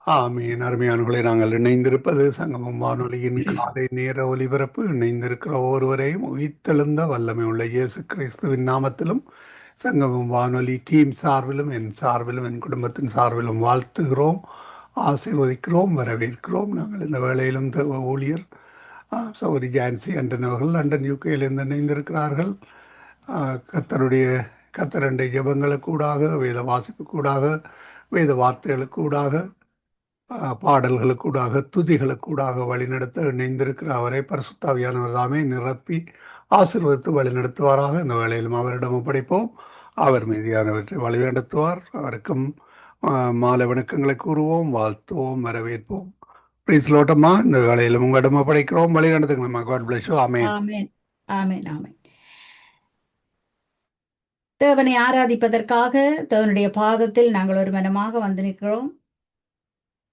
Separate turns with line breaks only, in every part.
ஆமீன். அருமையானவர்களே, நாங்கள் இணைந்திருப்பது சங்கமம் வானொலியின் காலை நேர ஒலிபரப்பு. இணைந்திருக்கிற ஒருவரையும் உயிர்த்தெழுந்த வல்லமை உள்ள இயேசு கிறிஸ்துவின் நாமத்திலும் சங்கமம் வானொலி டீம் சார்பிலும் என் சார்பிலும் என் குடும்பத்தின் சார்பிலும் வாழ்த்துகிறோம், ஆசீர்வதிக்கிறோம், வரவேற்கிறோம். நாங்கள் இந்த வேளையிலும் தேவ ஊழியர் சௌரி ஜான்சி அண்டன் அவர்கள் லண்டன் யூகேயிலிருந்து இணைந்திருக்கிறார்கள். கத்தருடைய கத்தரண்டை ஜெபங்களுக்கூடாக, வேத வாசிப்புக்கூடாக, வேத வார்த்தைகளுக்கூடாக, பாடல்களுக்கூடாக, துதிகளுக்கூடாக வழிநடத்த இணைந்திருக்கிற அவரை பரிசுத்தாவியானவர் தாமே நிரப்பி ஆசீர்வதித்து வழிநடத்துவாராக. இந்த வேளையிலும் அவரிடம் ஒப்படைப்போம். அவர் மீதியானவற்றை வழிநடத்துவார். அவருக்கும் மாலை வணக்கங்களை கூறுவோம், வாழ்த்துவோம், வரவேற்போம். பிரைஸ் லோட்டம்மா, இந்த வேளையிலும் உங்களிடம் ஒப்படைக்கிறோம். வழி நடத்துங்களம்மா. God bless you. ஆமேன்.
ஆமென். ஆமென். ஆமென். தேவனை ஆராதிப்பதற்காக தேவனுடைய பாதத்தில் நாங்கள் ஒரு மனமாக வந்து நிற்கிறோம்.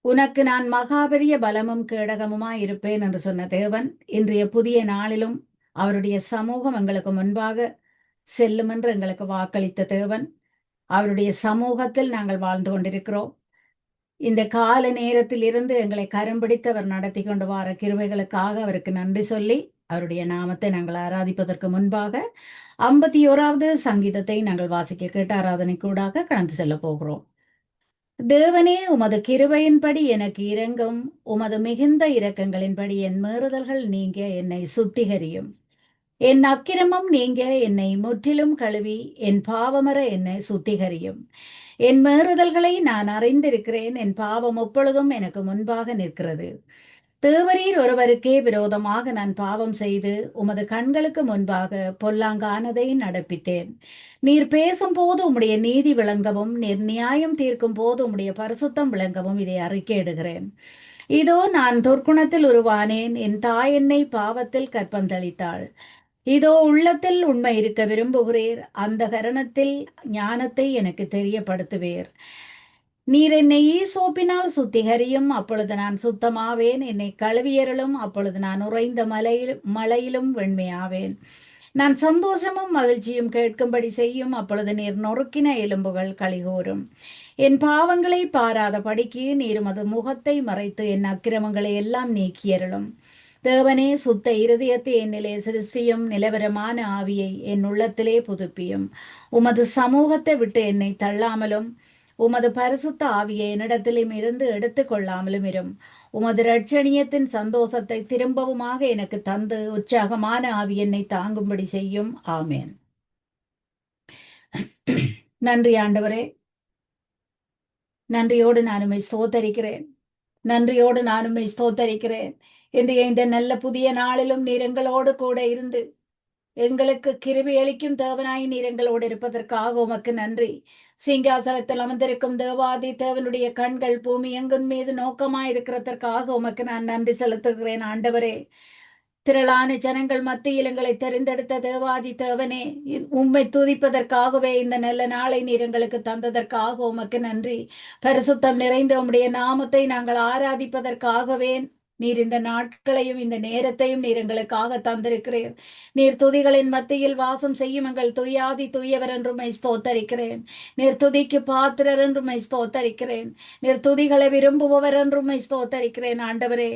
உனக்கு நான் மகாபெரிய பலமும் கேடகமுமாய் இருப்பேன் என்று சொன்ன தேவன் இன்றைய புதிய நாளிலும் அவருடைய சமூகம் எங்களுக்கு முன்பாக செல்லும் என்று எங்களுக்கு வாக்களித்த தேவன். அவருடைய சமூகத்தில் நாங்கள் வாழ்ந்து கொண்டிருக்கிறோம். இந்த கால நேரத்தில் இருந்து எங்களை கரம் பிடித்து அவர் நடத்தி கொண்டு வர கிருபைகளுக்காக அவருக்கு நன்றி சொல்லி அவருடைய நாமத்தை நாங்கள் ஆராதிப்பதற்கு முன்பாக 51வது சங்கீதத்தை நாங்கள் வாசிக்க கேட்டு ஆராதனைக்கூடாக கடந்து செல்ல போகிறோம். தேவனே, உமது கிருபையின்படி எனக்கு இரங்கும், உமது மிகுந்த இரக்கங்களின்படி என் மீறுதல்கள் நீங்க என்னை சுத்திகரியும். என் அக்கிரமம் நீங்க என்னை முற்றிலும் கழுவி என் பாவமற என்னை சுத்திகரியும். என் மீறுதல்களை நான் அறிந்திருக்கிறேன், என் பாவம் எப்பொழுதும் எனக்கு முன்பாக நிற்கிறது. தேவரீர் ஒருவருக்கே விரோதமாக நான் பாவம் செய்து உமது கண்களுக்கு முன்பாக பொல்லாங்கானதை நடப்பித்தேன். நீர் பேசும்போது உம்முடைய நீதி விளங்கவும், நீர் நியாயம் தீர்க்கும் போது உம்முடைய பரிசுத்தம் விளங்கவும் இதை அறிக்கையிடுகிறேன். இதோ நான் துர்க்குணத்தில் உருவானேன், என் தாய் என்னை பாவத்தில் கற்பந்தளித்தாள். இதோ உள்ளத்தில் உண்மை இருக்க விரும்புகிறீர், அந்த கரணத்தில் ஞானத்தை எனக்கு தெரியப்படுத்துவீர். நீர் என்னை ஈசோப்பினால் சுத்திகரியும், அப்பொழுது நான் சுத்தமாவேன். என்னை கழுவியருளும், அப்பொழுது நான் உறைந்த மலையிலும் வெண்மையாவேன். நான் சந்தோஷமும் மகிழ்ச்சியும் கேட்கும்படி செய்யும், அப்பொழுது நீர் நொறுக்கின எலும்புகள் களிகூரும். என் பாவங்களை பாராத படிக்கு நீர் உமது முகத்தை மறைத்து என் அக்கிரமங்களை எல்லாம் நீக்கியருளும். தேவனே, சுத்த இருதயத்தை என்னிலே சிருஷ்டியும், நிலவரமான ஆவியை என் உள்ளத்திலே புதுப்பியும். உமது சமூகத்தை விட்டு என்னை தள்ளாமலும் உமது பரிசுத்த ஆவியை என்னிடத்திலும் இருந்து எடுத்துக் கொள்ளாமலும் இரும். உமது இரட்சணியத்தின் சந்தோஷத்தை திரும்பவுமாக எனக்கு தந்து உற்சாகமான ஆவி என்னை தாங்கும்படி செய்யும். ஆமேன். நன்றி ஆண்டவரே, நன்றியோடு நான் உம்மை ஸ்தோத்தரிக்கிறேன். நன்றியோடு நான் உம்மை ஸ்தோத்தரிக்கிறேன். இன்றைய இந்த நல்ல புதிய நாளிலும் நீர் எங்களோடு கூட இருந்து எங்களுக்கு கிருபை அளிக்கும் தேவனாய் நீர் எங்களோடு இருப்பதற்காக உமக்கு நன்றி. சிங்காசனத்தில் அமர்ந்திருக்கும் தேவாதி தேவனுடைய கண்கள் பூமி எங்கின் மீது நோக்கமாய் இருக்கிறதற்காக உமக்கு நான் நன்றி செலுத்துகிறேன். ஆண்டவரே, திரளான ஜனங்கள் மத்தியில் எங்களை தெரிந்தெடுத்த தேவாதி தேவனே, உம்மை துதிப்பதற்காகவே இந்த நல்ல நாளை நீர் எங்களுக்கு தந்ததற்காக உமக்கு நன்றி. பரிசுத்தம் நிறைந்த உம்முடைய நாமத்தை நாங்கள் ஆராதிப்பதற்காகவே நீர் இந்த நாட்களையும் இந்த நேரத்தையும் நீர் எங்களுக்காக தந்திருக்கிறீர். நீர் துதிகளின் மத்தியில் வாசம் செய்யும் எங்கள் துயாதி துயவர் என்றுமை ஸ்தோத்தரிக்கிறேன். நீர் துதிக்கு பாத்திரர் என்றுமை ஸ்தோத்தரிக்கிறேன். நீர் துதிகளை விரும்புபவர் என்றுமை ஸ்தோத்தரிக்கிறேன். ஆண்டவரே,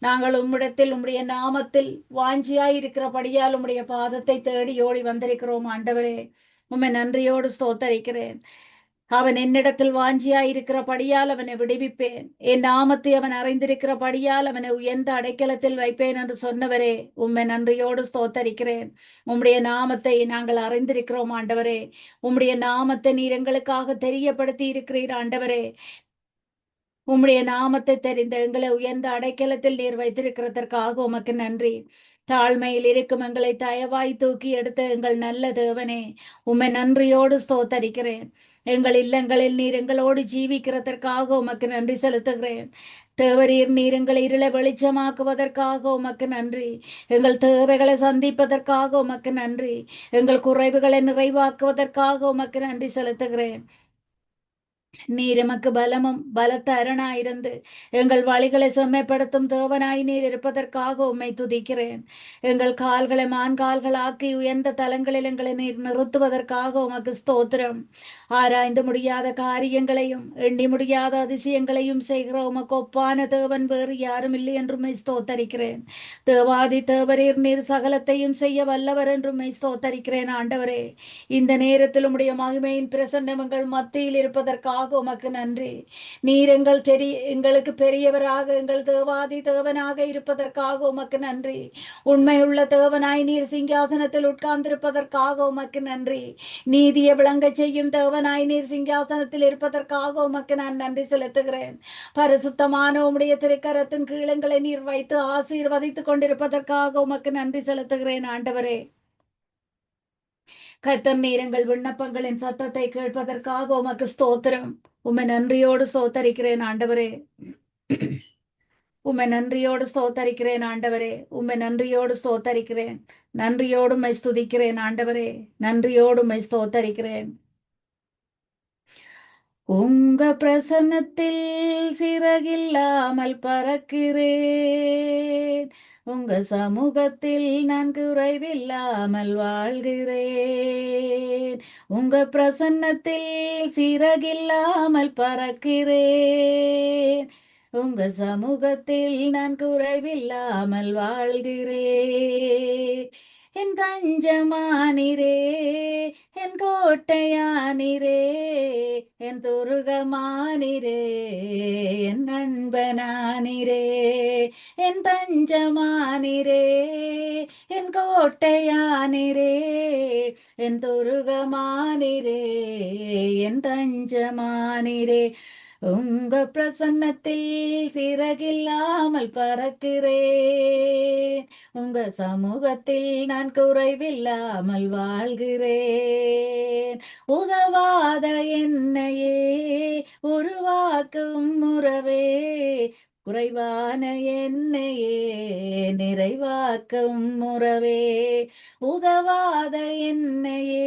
நாங்கள் உம்மிடத்தில் உம்முடைய நாமத்தில் வாஞ்சியாய் இருக்கிறபடியால் உம்முடைய பாதத்தை தேடி ஓடி வந்திருக்கிறோம். ஆண்டவரே, உம்மை நன்றியோடு ஸ்தோத்தரிக்கிறேன். அவன் என்னிடத்தில் வாஞ்சியாயிருக்கிறபடியால் அவனை விடுவிப்பேன். என் நாமத்தை அவன் அறிந்திருக்கிறபடியால் அவனை உயர்ந்த அடைக்கலத்தில் வைப்பேன் என்று சொன்னவரே, உம்மை நன்றியோடு ஸ்தோத்தரிக்கிறேன். உம்முடைய நாமத்தை நாங்கள் அறிந்திருக்கிறோம். ஆண்டவரே, உம்முடைய நாமத்தை நீர் எங்களுக்காக தெரியப்படுத்தி இருக்கிறீர். ஆண்டவரே, உம்முடைய நாமத்தை தெரிந்த எங்களை உயர்ந்த அடைக்கலத்தில் நீர் வைத்திருக்கிறதற்காக உமக்கு நன்றி. தாழ்மையில் இருக்கும் எங்களை தயவாய் தூக்கி எடுத்த எங்கள் நல்ல தேவனே, உம்மை நன்றியோடு ஸ்தோத்தரிக்கிறேன். எங்கள் இல்லங்களில் நீர் எங்களோடு ஜீவிக்கிறதற்காக உமக்கு நன்றி செலுத்துகிறேன். தேவரீர் நீர் எங்கள் இருளை வெளிச்சமாக்குவதற்காக உமக்கு நன்றி. எங்கள் தேவைகளை சந்திப்பதற்காக உமக்கு நன்றி. எங்கள் குறைவுகளை நிறைவாக்குவதற்காக உமக்கு நன்றி செலுத்துகிறேன். நீர் எமக்கு பலமும் பலத்த அரணாயிருந்து எங்கள் வழிகளை செம்மைப்படுத்தும் தேவனாய் நீர் இருப்பதற்காக உம்மை துதிக்கிறேன். எங்கள் கால்களை மான்கால்களாக்கி உயர்ந்த தலங்களில் எங்களை நீர் நிறுத்துவதற்காக உமக்கு ஸ்தோத்திரம். ஆராய்ந்து முடியாத காரியங்களையும் எண்ணி முடியாத அதிசயங்களையும் செய்கிற உமக்கு ஒப்பான தேவன் வேறு யாரும் இல்லை என்றும் ஸ்தோத்தரிக்கிறேன். தேவாதி தேவரீர் நீர் சகலத்தையும் செய்ய வல்லவர் என்றும் ஸ்தோத்தரிக்கிறேன். ஆண்டவரே, இந்த நேரத்தில் உம்முடைய மகிமையின் பிரசன்னம் எங்கள் மத்தியில் இருப்பதற்காக உமக்கு நன்றி. நீர் எங்களுக்கு பெரியவராக எங்கள் தேவாதி தேவனாக இருப்பதற்காக உமக்கு நன்றி. உண்மையுள்ள தேவனாய் நீர் சிங்காசனத்தில் உட்கார்ந்திருப்பதற்காக உமக்கு நன்றி. நீதியை விளங்கச் செய்யும் தேவனாய் நீர் சிங்காசனத்தில் இருப்பதற்காக உமக்கு நான் நன்றி செலுத்துகிறேன். பரிசுத்தமான உம்முடைய திருக்கரத்தின் கீழங்களை நீர் வைத்து ஆசீர்வதித்துக் கொண்டிருப்பதற்காக உமக்கு நன்றி செலுத்துகிறேன். ஆண்டவரே, கர்த்தர் நீர் எங்கள் விண்ணப்பங்களின் சத்தத்தை கேட்பதற்காக உமக்கு ஸ்தோத்திரம். உம்மை நன்றியோடு ஸ்தோத்தரிக்கிறேன். ஆண்டவரே, உம்மை நன்றியோடு ஸ்தோத்தரிக்கிறேன். ஆண்டவரே, உம்மை நன்றியோடு ஸ்தோத்தரிக்கிறேன். நன்றியோடு உம்மை ஸ்துதிக்கிறேன். ஆண்டவரே, நன்றியோடு உம்மை ஸ்தோத்தரிக்கிறேன். உங்க பிரசன்னத்தில் சிறகில்லாமல் பறக்கிறேன். உங்க சமூகத்தில் நான் குறைவில்லாமல் வாழ்கிறேன். உங்க பிரசன்னத்தில் சிறகில்லாமல் பறக்கிறேன். உங்க சமூகத்தில் நான் குறைவில்லாமல் வாழ்கிறேன். என் தஞ்சமானிரே, என் கோட்டையானிரே, என் துருகமானிரே, என் நண்பனானிரே. என் தஞ்சமானிரே, என் கோட்டையானிரே, என் துருகமானிரே, என் தஞ்சமானிரே. உங்க பிரசன்னத்தில் சிறகில்லாமல் பறக்கிறேன். உங்க சமூகத்தில் நான் குறைவில்லாமல் வாழ்கிறேன். உதவாத என்னையே உருவாக்கும் உறவே, குறைவான என்னையே நிறைவாக்கும் உறவே. உதவாத என்னையே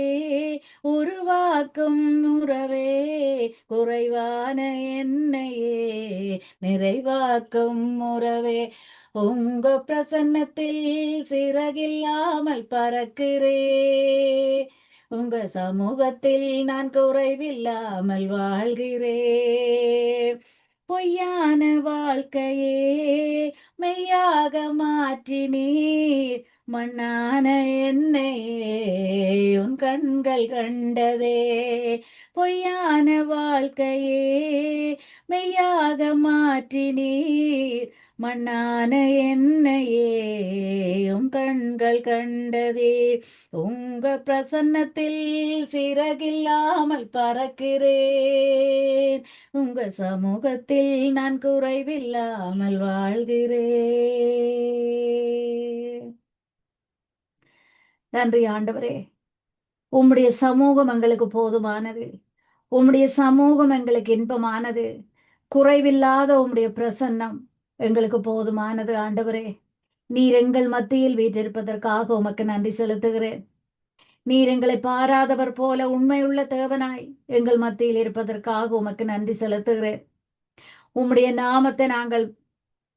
உருவாக்கும் உறவே, குறைவான என்னையே நிறைவாக்கும் உறவே. உங்க பிரசன்னத்தில் சிறகில்லாமல் பறக்கிறேன். உங்க சமூகத்தில் நான் குறைவில்லாமல் வாழ்கிறேன். பொய்யான வாழ்க்கையே மெய்யாக மாற்றினீர். மண்ணான என்னையே உன் கண்கள் கண்டதே. பொய்யான வாழ்க்கையே மெய்யாக மாற்றினீர். மண்ணான என்னையே உன் கண்கள் கண்டதே. உங்க பிரசன்னத்தில் சிறகில்லாமல் பறக்கிறேன். உங்க சமூகத்தில் நான் குறைவில்லாமல் வாழ்கிறேன். நன்றி ஆண்டவரே, உம்முடைய சமூகம் எங்களுக்கு போதுமானது. உம்முடைய சமூகம் எங்களுக்கு இன்பமானது. குறைவில்லாத உம்முடைய பிரசன்னம் எங்களுக்கு போதுமானது. ஆண்டவரே, நீர் எங்கள் மத்தியில் வீற்றிருப்பதற்காக உமக்கு நன்றி செலுத்துகிறேன். நீர் எங்களை பாராதவர் போல உண்மையுள்ள தேவனாய் எங்கள் மத்தியில் இருப்பதற்காக உமக்கு நன்றி செலுத்துகிறேன். உம்முடைய நாமத்தை நாங்கள்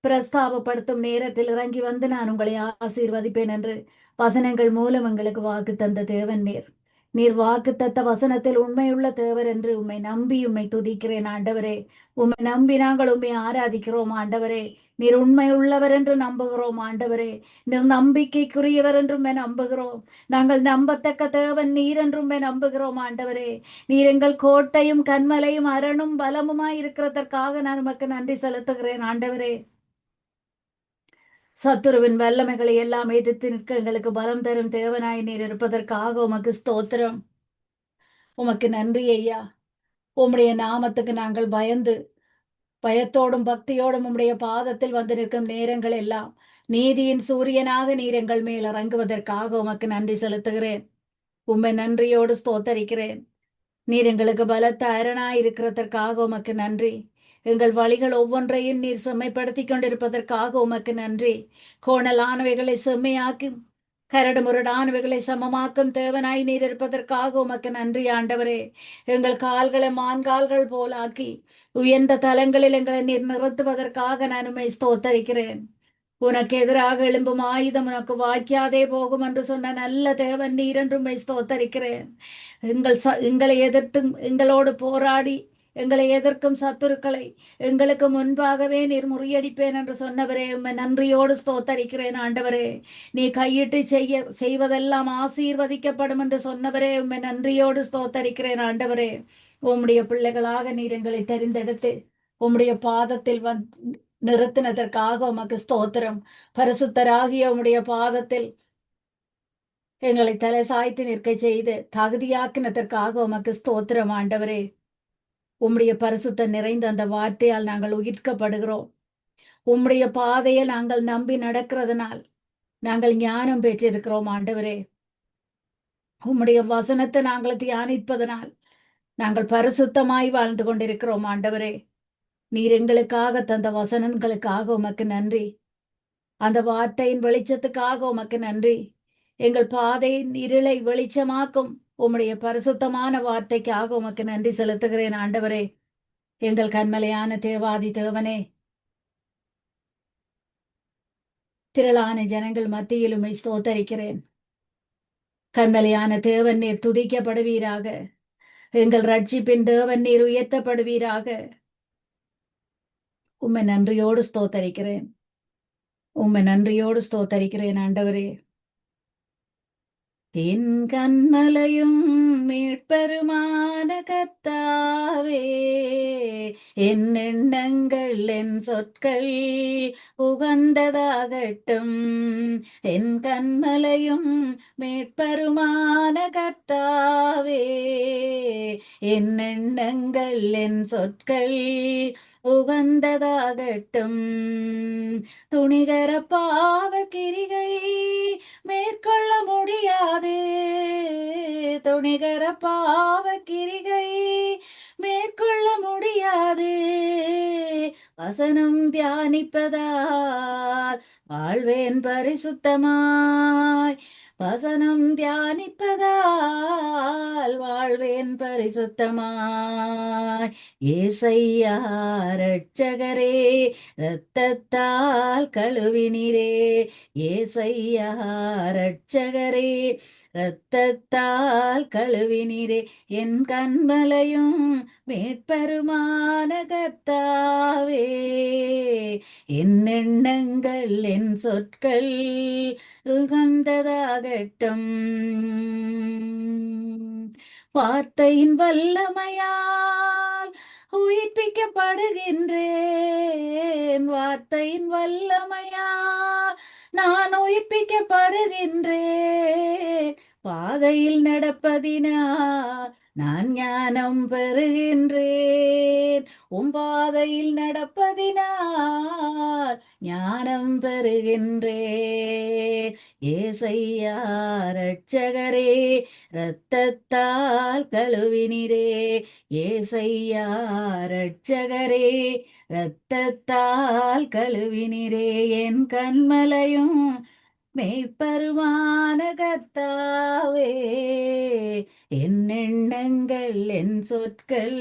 பிரஸ்தாபப்படுத்தும் நேரத்தில் இறங்கி வந்து நான் உங்களை ஆசீர்வதிப்பேன் என்று வசனங்கள் மூலம் எங்களுக்கு வாக்கு தந்த தேவன் நீர். நீர் வாக்கு தத்த வசனத்தில் உண்மையுள்ள தேவர் என்று உம்மை நம்பி உம்மை துதிக்கிறேன். ஆண்டவரே, உம்மை நம்பி நாங்கள் உம்மை ஆராதிக்கிறோம். ஆண்டவரே, நீர் உண்மை உள்ளவர் என்று நம்புகிறோம். ஆண்டவரே, நீர் நம்பிக்கைக்குரியவர் என்றும் நம்புகிறோம். நாங்கள் நம்பத்தக்க தேவன் நீர் என்றும் நம்புகிறோம். ஆண்டவரே, நீர் எங்கள் கோட்டையும் கண்மலையும் அரணும் பலமுமாய் இருக்கிறதற்காக நான் உமக்கு நன்றி செலுத்துகிறேன். ஆண்டவரே, சத்துருவின் வல்லமைகளை எல்லாம் எதிர்த்து நிற்க எங்களுக்கு பலம் தரும் தேவனாய் நீர் இருப்பதற்காக உமக்கு ஸ்தோத்திரம். உமக்கு நன்றி ஐயா. உம்முடைய நாமத்துக்கு நாங்கள் பயத்தோடும் பக்தியோடும் உம்முடைய பாதத்தில் வந்து நிற்கும் நேரங்கள் எல்லாம் நீதியின் சூரியனாக நீர் எங்கள் மேல் இறங்குவதற்காக உமக்கு நன்றி செலுத்துகிறேன். உம்மை நன்றியோடு ஸ்தோத்தரிக்கிறேன். நீர் எங்களுக்கு பலத்த அரணாய் இருக்கிறதற்காக உமக்கு நன்றி. எங்கள் வழிகள் ஒவ்வொன்றையும் நீர் செம்மைப்படுத்தி கொண்டிருப்பதற்காக உமக்கு நன்றி. கோணலானவைகளை செம்மையாக்கி கரடு முரடானவைகளை சமமாக்கும் தேவனாய் நீர் இருப்பதற்காக உமக்கு நன்றி ஆண்டவரே. எங்கள் கால்களை மான்கால்கள் போலாக்கி உயர்ந்த தலங்களில் எங்களை நீர் நிறுத்துவதற்காக நான் உம்மை ஸ்தோத்தரிக்கிறேன். உனக்கு எதிராக எழும்பும் ஆயுதம் உனக்கு வாய்க்காதே போகும் என்று சொன்ன நல்ல தேவன் நீர் என்று உம்மை ஸ்தோத்தரிக்கிறேன். எங்களை எதிர்த்து எங்களோடு போராடி எங்களை எதிர்க்கும் சத்துருக்களை எங்களுக்கு முன்பாகவே நீர் முறியடிப்பேன் என்று சொன்னவரே, உம்மை நன்றியோடு ஸ்தோத்தரிக்கிறேன் ஆண்டவரே. நீ கையிட்டு செய்வதெல்லாம் ஆசீர்வதிக்கப்படும் என்று சொன்னவரே, உம்மை நன்றியோடு ஸ்தோத்தரிக்கிறேன் ஆண்டவரே. உம்முடைய பிள்ளைகளாக நீர் எங்களை தெரிந்தெடுத்து உம்முடைய பாதத்தில் நிறுத்தினதற்காக உமக்கு ஸ்தோத்திரம். பரிசுத்தராகிய உம்முடைய பாதத்தில் எங்களை தலை சாய்த்து நிற்க செய்து தகுதியாக்கினதற்காக உமக்கு ஸ்தோத்திரம் ஆண்டவரே. உம்முடைய பரிசுத்த நிறைந்த அந்த வார்த்தையால் நாங்கள் உயிர்க்கப்படுகிறோம். உம்முடைய பாதையை நாங்கள் நம்பி நடக்கிறதுனால் நாங்கள் ஞானம் பெற்றிருக்கிறோம் ஆண்டவரே. உம்முடைய வசனத்தை நாங்கள் தியானிப்பதனால் நாங்கள் பரிசுத்தமாய் வாழ்ந்து கொண்டிருக்கிறோம் ஆண்டவரே. நீர் எங்களுக்காக தந்த வசனங்களுக்காக உமக்கு நன்றி. அந்த வார்த்தையின் வெளிச்சத்துக்காக உமக்கு நன்றி. எங்கள் பாதையின் இருளை வெளிச்சமாக்கும் உம்முடைய பரிசுத்தமான வார்த்தைக்காக உமக்கு நன்றி செலுத்துகிறேன் ஆண்டவரே. எங்கள் கண்மலையான தேவாதி தேவனே, திரளான ஜனங்கள் மத்தியில் உம்மை ஸ்தோத்தரிக்கிறேன். கண்மலையான தேவன் நீர் துதிக்கப்படுவீராக. எங்கள் ரட்சிப்பின் தேவன் நீர் உயர்த்தப்படுவீராக. உம்மை நன்றியோடு ஸ்தோத்தரிக்கிறேன். உம்மை நன்றியோடு ஸ்தோத்தரிக்கிறேன் ஆண்டவரே. என் கண்மலையும் மீட்பெருமான கர்த்தாவே, என் எண்ணங்கள் என் சொற்கள் உகந்ததாகட்டும். என் கண்மலையும் மீட்பெருமான கர்த்தாவே, என் எண்ணங்கள் என் சொற்கள் உகந்ததாகட்டும். துணிகர பாவ கிரிகை மேற்கொள்ள முடியாது. துணிகர பாவ கிரிகை மேற்கொள்ள முடியாது. வசனம் தியானிப்பதால் வாழ்வேன் பரிசுத்தமாய். வசனம் தியானிப்பதால் வாழ்வேன் பரிசுத்தமாய். ஏசையா ரட்சகரே, இரத்தத்தால் கழுவினீரே. ஏசையா ரட்சகரே, இரத்தத்தால் கழுவினீரே. என் கண்மலையும் மீட்பெருமான கர்த்தாவே, என் எண்ணங்கள் என் சொற்கள் உகந்ததாகட்டும். வார்த்தையின் வல்லமையால் உயிர்ப்பிக்கப்படுகின்றேன். வார்த்தையின் வல்லமையால் நான் உயிர்ப்பிக்கப்படுகின்றேன். பாதையில் நடப்பதினால் நான் ஞானம் பெறுகின்றேன். பாதையில் நடப்பதினால் ஞானம் பெறுகின்றேன். ஏசையா ரட்சகரே, இரத்தத்தால் கழுவினீரே. ஏசையா ரட்சகரே, இரத்தத்தால் கழுவினீரே. என் கண்மலையும் மெய்ப்பருமான கர்த்தாவே, என் எண்ணங்கள் என் சொற்கள்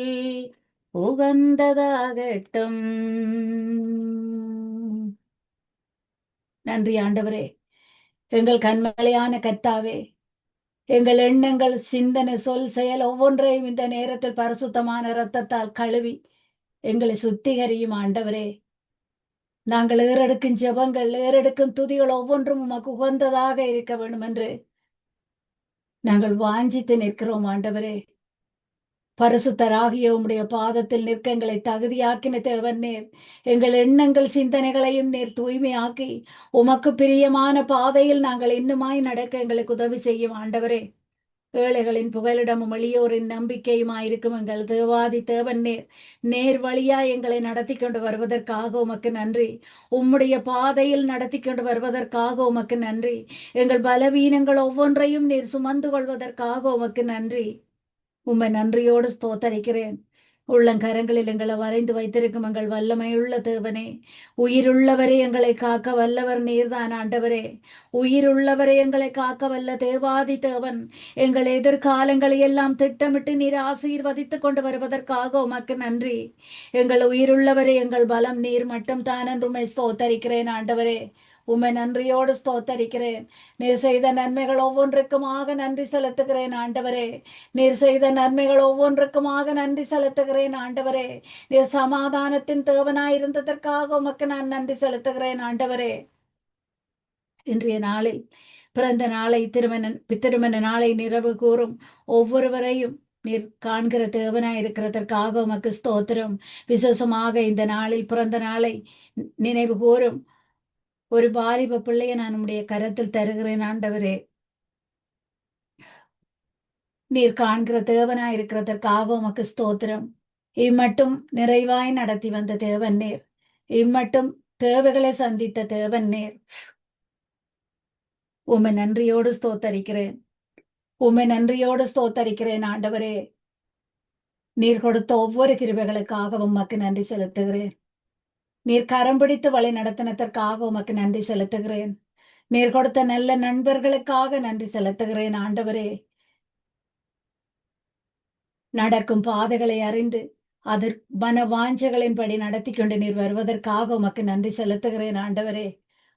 உகந்ததாகட்டும். நன்றி ஆண்டவரே. எங்கள் கண்மலையான கர்த்தாவே, எங்கள் எண்ணங்கள் சிந்தனை சொல் செயல் ஒவ்வொன்றையும் இந்த நேரத்தில் பரிசுத்தமான இரத்தத்தால் கழுவி எங்களை சுத்திகரியும் ஆண்டவரே. நாங்கள் ஏறெடுக்கும் ஜெபங்கள், ஏறெடுக்கும் துதிகள் ஒவ்வொன்றும் உமக்கு உகந்ததாக இருக்க வேண்டும் என்று நாங்கள் வாஞ்சித்து நிற்கிறோம் ஆண்டவரே. பரிசுத்தராகிய உம்முடைய பாதத்தில் நிற்க எங்களை தகுதியாக்கின தேவன் நேர். எங்கள் எண்ணங்கள் சிந்தனைகளையும் நேர் தூய்மையாக்கி உமக்கு பிரியமான பாதையில் நாங்கள் இன்னுமாய் நடக்க எங்களுக்கு உதவி செய்யும் ஆண்டவரே. ஏழைகளின் புகலிடமும் எளியோரின் நம்பிக்கையுமாயிருக்கும் எங்கள் தேவாதி தேவன் நேர் வழியா எங்களை நடத்தி கொண்டு வருவதற்காக உமக்கு நன்றி. உம்முடைய பாதையில் நடத்தி கொண்டு வருவதற்காக உமக்கு நன்றி. எங்கள் பலவீனங்கள் ஒவ்வொன்றையும் நீர் சுமந்து கொள்வதற்காக உமக்கு நன்றி. உம்மை நன்றியோடு ஸ்தோத்தரிக்கிறேன். உள்ளங்கரங்களில் எங்களை வரைந்து வைத்திருக்கும் எங்கள் வல்லமையுள்ள தேவனே, உயிருள்ளவரே எங்களை காக்க வல்லவர் நீர்தான் ஆண்டவரே. உயிருள்ளவரே எங்களை காக்க வல்ல தேவாதி தேவன், எங்கள் எதிர்காலங்களை எல்லாம் திட்டமிட்டு நீர் ஆசீர்வதித்துக் கொண்டு வருவதற்காக உமக்கு நன்றி. எங்கள் உயிருள்ளவரே, எங்கள் பலம் நீர் மட்டும் தான் என்று உம்மை ஸ்தோத்தரிக்கிறேன் ஆண்டவரே. உம்மை நன்றியோடு ஸ்தோத்தரிக்கிறேன். நீர் செய்த நன்மைகள் ஒவ்வொன்றுக்குமாக நன்றி செலுத்துகிறேன் ஆண்டவரே. நீர் செய்த நன்மைகள் ஒவ்வொன்றுக்குமாக நன்றி செலுத்துகிறேன் ஆண்டவரே. நீர் சமாதானத்தின் தேவனாயிருந்ததற்காக உமக்கு நான் நன்றி செலுத்துகிறேன் ஆண்டவரே. இன்றைய நாளில் பிறந்த நாளை திருமண நாளை நிறைவு கூறும் ஒவ்வொருவரையும் நீர் காண்கிற தேவனாய் இருக்கிறதற்காக உமக்கு ஸ்தோத்திரம். விசேஷமாக இந்த நாளில் பிறந்த நாளை நினைவு கூறும் ஒரு வாலிப பிள்ளையை நான் உம்முடைய கரத்தில் தருகிறேன் ஆண்டவரே. நீர் காண்கிற தேவனாய் இருக்கிறதற்காக உமக்கு ஸ்தோத்திரம். இம்மட்டும் நிறைவாய் நடத்தி வந்த தேவன் நீர். இம்மட்டும் தேவைகளை சந்தித்த தேவன் நீர். உம்மை நன்றியோடு ஸ்தோத்தரிக்கிறேன். உம்மை நன்றியோடு ஸ்தோத்தரிக்கிறேன் ஆண்டவரே. நீர் கொடுத்த ஒவ்வொரு கிருபைகளுக்காகவும் உமக்கு நன்றி செலுத்துகிறேன். நீர் கரம் பிடித்து வழி நடத்தினதற்காக உமக்கு நன்றி செலுத்துகிறேன். நீர் கொடுத்த நல்ல நண்பர்களுக்காக நன்றி செலுத்துகிறேன் ஆண்டவரே. நடக்கும் பாதைகளை அறிந்து அதற் மன வாஞ்சைகளின்படி நடத்தி கொண்டு நீர் வருவதற்காக உமக்கு நன்றி செலுத்துகிறேன் ஆண்டவரே.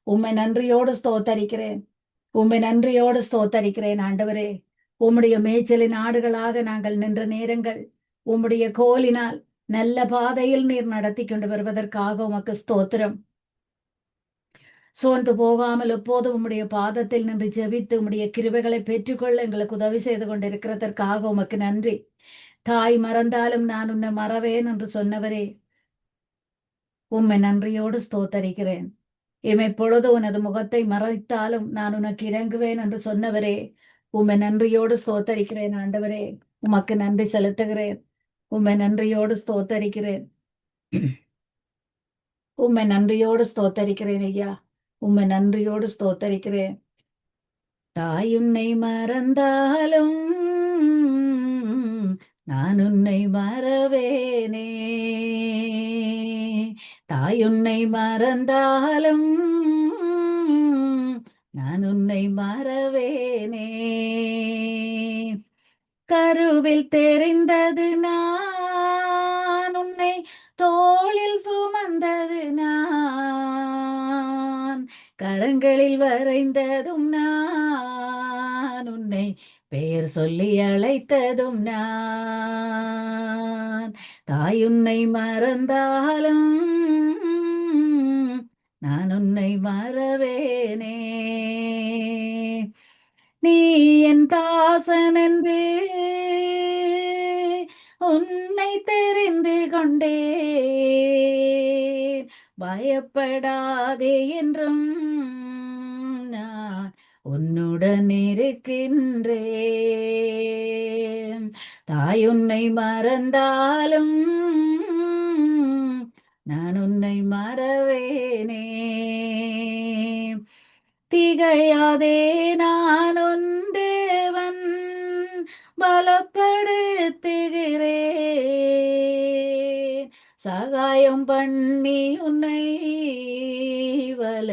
உம்மை நன்றியோடு ஸ்தோத்தரிக்கிறேன். உம்மை நன்றியோடு ஸ்தோத்தரிக்கிறேன் ஆண்டவரே. உம்முடைய மேய்ச்சலின் ஆடுகளாக நாங்கள் நின்ற நேரங்கள் உம்முடைய கோலினால் நல்ல பாதையில் நீர் நடத்தி கொண்டு வருவதற்காக உமக்கு ஸ்தோத்திரம். சோர்ந்து போகாமல் எப்போதும் உம்முடைய பாதத்தில் நின்று ஜெபித்து உம்முடைய கிருபைகளை பெற்றுக்கொள்ள எங்களுக்கு உதவி செய்து கொண்டிருக்கிறதற்காக உமக்கு நன்றி. தாய் மறந்தாலும் நான் உன்னை மறவேன் என்று சொன்னவரே, உம்மை நன்றியோடு ஸ்தோத்தரிக்கிறேன். இமைப்பொழுது உனது முகத்தை மறைத்தாலும் நான் உனக்கு இறங்குவேன் என்று சொன்னவரே, உம்மை நன்றியோடு ஸ்தோத்தரிக்கிறேன் ஆண்டவரே. உமக்கு நன்றி செலுத்துகிறேன். உம்மை நன்றியோடு ஸ்தோத்தரிக்கிறேன். உம்மை நன்றியோடு ஸ்தோத்தரிக்கிறேன் ஐயா. உம்மை நன்றியோடு ஸ்தோத்தரிக்கிறேன். தாய் உன்னை மறந்தாலும் நான் உன்னை மறவேனே. தாய் உன்னை மறந்தாலும் நான் உன்னை மறவேனே. கருவில் தெரிந்தது நான் உன்னை தோளில் சுமந்தது நான், கரங்களில் வரைந்ததும் நான், உன்னை பெயர் சொல்லி அழைத்ததும் நான். தாய் உன்னை மறந்தாலும் நான் உன்னை மறவேனே. நீ என் தாசன் என்று உன்னை தெரிந்து கொண்டேன். பயப்படாதே என்றும் நான் உன்னுடன் இருக்கின்றேன். தாய் உன்னை மறந்தாலும் நான் உன்னை மறவேனே. திகையாதே நான் உன் தேவன், பலப்படுத்துகிறேன். சகாயம் பண்ணி உன்னை வல